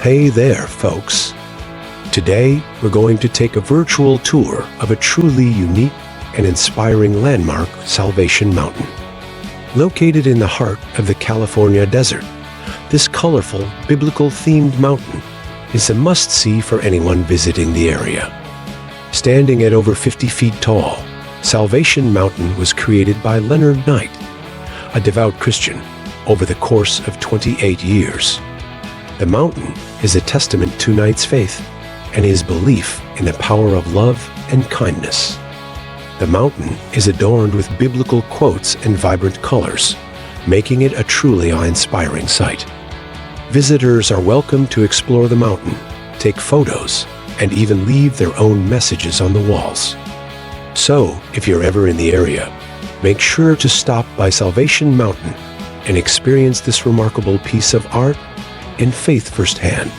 Hey there, folks. Today, we're going to take a virtual tour of a truly unique and inspiring landmark, Salvation Mountain. Located in the heart of the California desert, this colorful, biblical-themed mountain is a must-see for anyone visiting the area. Standing at over 50 feet tall, Salvation Mountain was created by Leonard Knight, a devout Christian, over the course of 28 years. The mountain is a testament to Knight's faith and his belief in the power of love and kindness. The mountain is adorned with biblical quotes and vibrant colors, making it a truly awe-inspiring sight. Visitors are welcome to explore the mountain, take photos, and even leave their own messages on the walls. So, if you're ever in the area, make sure to stop by Salvation Mountain and experience this remarkable piece of art and faith firsthand.